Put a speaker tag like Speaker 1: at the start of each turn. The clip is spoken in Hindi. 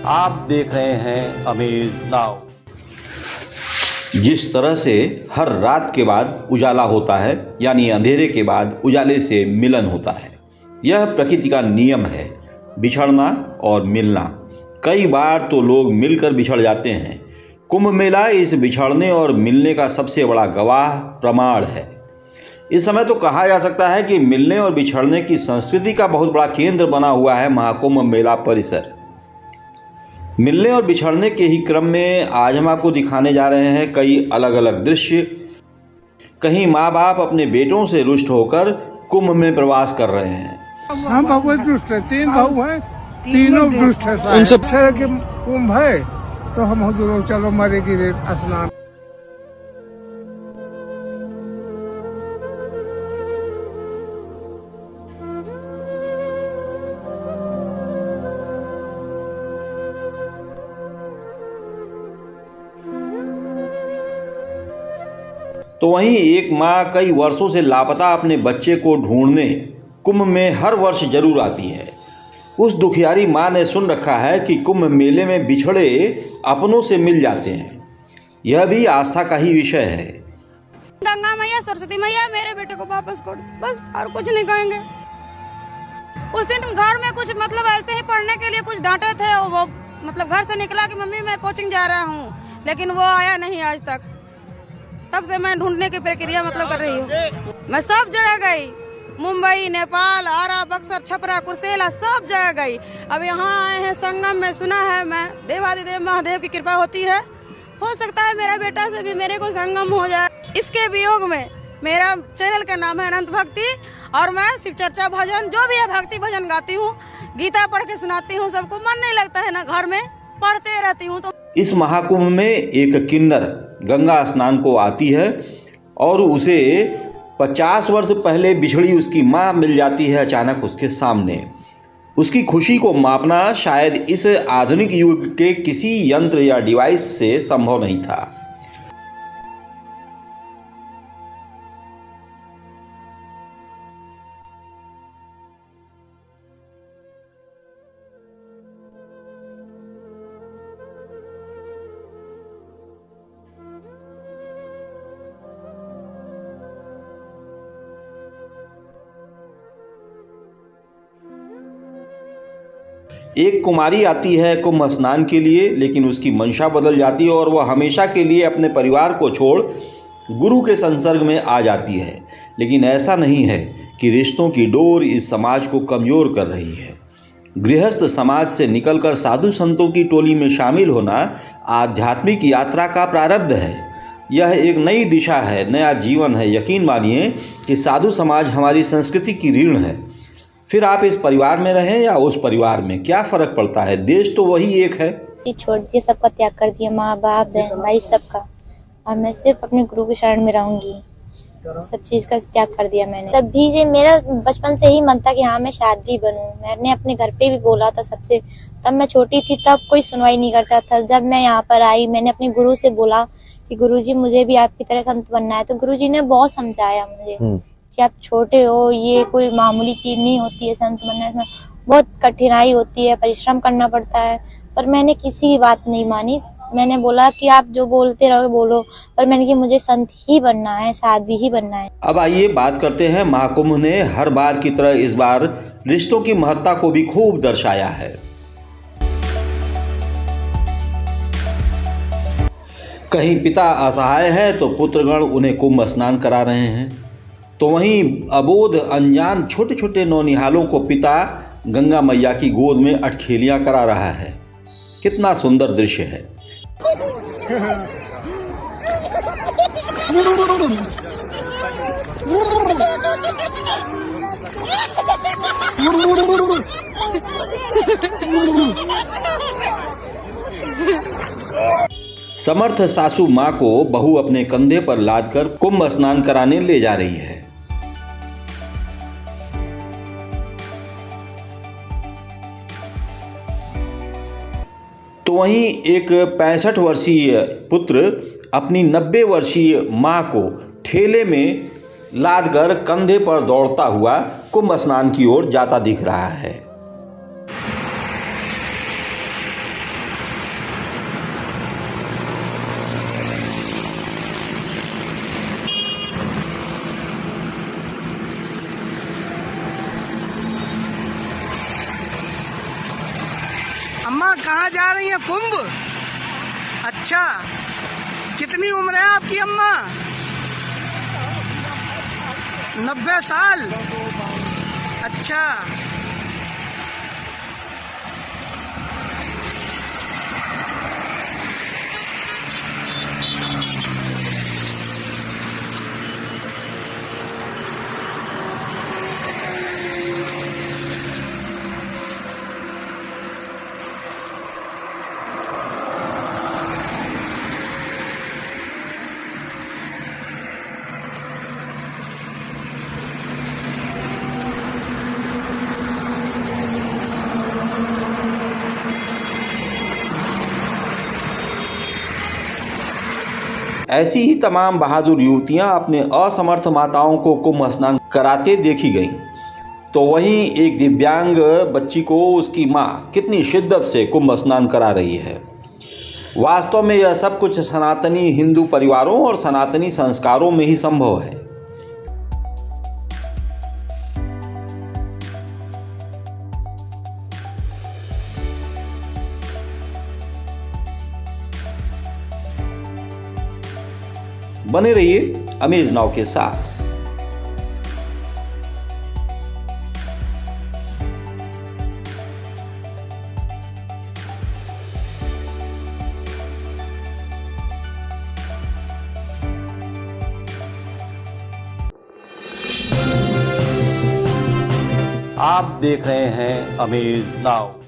Speaker 1: आप देख रहे हैं अमेज नाउ।
Speaker 2: जिस तरह से हर रात के बाद उजाला होता है, यानी अंधेरे के बाद उजाले से मिलन होता है, यह प्रकृति का नियम है। बिछड़ना और मिलना। कई बार तो लोग मिलकर बिछड़ जाते हैं। कुंभ मेला इस बिछड़ने और मिलने का सबसे बड़ा गवाह प्रमाण है। इस समय तो कहा जा सकता है कि मिलने और बिछड़ने की संस्कृति का बहुत बड़ा केंद्र बना हुआ है महाकुंभ मेला परिसर। मिलने और बिछड़ने के ही क्रम में आज हम आपको दिखाने जा रहे हैं कई अलग अलग दृश्य। कहीं माँ बाप अपने बेटों से रुष्ट होकर कुंभ में प्रवास कर रहे हैं।
Speaker 3: हम बहुत दुष्ट है, 3 भाऊ हैं, तीनों दुष्ट है। उनसे कुंभ है तो हम दोनों चलो मरेगी स्नान।
Speaker 2: तो वहीं एक माँ कई वर्षों से लापता अपने बच्चे को ढूंढने कुंभ में हर वर्ष जरूर आती है। उस दुखियारी माँ ने सुन रखा है कि कुंभ मेले में बिछड़े अपनों से मिल जाते हैं। यह भी आस्था का ही विषय है।
Speaker 4: गंगा मैया, सरस्वती मैया, मेरे बेटे को वापस कर, बस और कुछ नहीं कहेंगे। उस दिन घर में कुछ मतलब ऐसे ही पढ़ने के लिए कुछ डांटे थे। वो मतलब घर से निकला कि मम्मी मैं कोचिंग जा रहा हूँ, लेकिन वो आया नहीं आज तक। तब से मैं ढूंढने की प्रक्रिया मतलब कर रही हूँ। मैं सब जगह गई, मुंबई, नेपाल, आरा, बक्सर, छपरा, कुर्सेला, सब जगह गई। अब यहाँ आए हैं संगम में। सुना है मैं देवादिदेव महादेव की कृपा होती है, हो सकता है मेरा बेटा से भी मेरे को संगम हो जाए। इसके वियोग में मेरा चैनल का नाम है अनंत भक्ति और मैं शिव चर्चा भजन जो भी है भक्ति भजन गाती हूँ, गीता पढ़ के सुनाती हूँ। सबको मन नहीं लगता है ना, घर में पढ़ते रहती हूँ। तो
Speaker 2: इस महाकुंभ में एक किन्नर गंगा स्नान को आती है और उसे 50 वर्ष पहले बिछड़ी उसकी माँ मिल जाती है अचानक उसके सामने। उसकी खुशी को मापना शायद इस आधुनिक युग के किसी यंत्र या डिवाइस से संभव नहीं था। एक कुमारी आती है कुंभ स्नान के लिए, लेकिन उसकी मंशा बदल जाती है और वह हमेशा के लिए अपने परिवार को छोड़ गुरु के संसर्ग में आ जाती है। लेकिन ऐसा नहीं है कि रिश्तों की डोर इस समाज को कमजोर कर रही है। गृहस्थ समाज से निकलकर साधु संतों की टोली में शामिल होना आध्यात्मिक यात्रा का प्रारब्ध है। यह एक नई दिशा है, नया जीवन है। यकीन मानिए कि साधु समाज हमारी संस्कृति की रीढ़ है। फिर आप इस परिवार में रहें या उस परिवार में, क्या फर्क पड़ता है? देश तो वही एक है।
Speaker 5: छोड़ दिए, सबका त्याग कर दिया, माँ बाप बहन भाई सबका, और मैं सिर्फ अपने गुरु के शरण में रहूंगी। सब चीज का त्याग कर दिया मैंने। तभी से मेरा बचपन से ही मन था कि हाँ मैं साध्वी बनूं। मैंने अपने घर पे भी बोला था सबसे, तब मैं छोटी थी, तब कोई सुनवाई नहीं करता था। जब मैं यहाँ पर आई, मैंने अपने गुरु से बोला कि गुरुजी मुझे भी आपकी तरह संत बनना है। तो गुरुजी ने बहुत समझाया मुझे कि आप छोटे हो, ये कोई मामूली चीज नहीं होती है संत बनना, इसमें बहुत कठिनाई होती है, परिश्रम करना पड़ता है। पर मैंने किसी की बात नहीं मानी। मैंने बोला कि आप जो बोलते रहो बोलो, पर मैंने कि मुझे संत ही बनना है, साध्वी ही बनना है।
Speaker 2: अब आइए बात करते हैं। महाकुंभ ने हर बार की तरह इस बार रिश्तों की महत्ता को भी खूब दर्शाया है। कहीं पिता असहाय है तो पुत्रगण उन्हें कुंभ स्नान करा रहे हैं, तो वहीं अबोध अनजान छोटे छोटे नौनिहालों को पिता गंगा मैया की गोद में अटखेलियां करा रहा है। कितना सुंदर दृश्य है। समर्थ सासू माँ को बहू अपने कंधे पर लादकर कुंभ स्नान कराने ले जा रही है। तो वहीं एक 65 वर्षीय पुत्र अपनी 90 वर्षीय माँ को ठेले में लादकर कंधे पर दौड़ता हुआ कुंभ स्नान की ओर जाता दिख रहा है।
Speaker 6: अम्मा कहाँ जा रही हैं? कुंभ? अच्छा, कितनी उम्र है आपकी अम्मा? 90 साल? अच्छा,
Speaker 2: ऐसी ही तमाम बहादुर युवतियां अपने असमर्थ माताओं को कुंभ स्नान कराते देखी गईं। तो वहीं एक दिव्यांग बच्ची को उसकी मां कितनी शिद्दत से कुंभ स्नान करा रही है। वास्तव में यह सब कुछ सनातनी हिंदू परिवारों और सनातनी संस्कारों में ही संभव है। बने रहिए अमेज नाउ के साथ।
Speaker 1: आप देख रहे हैं अमेज नाउ।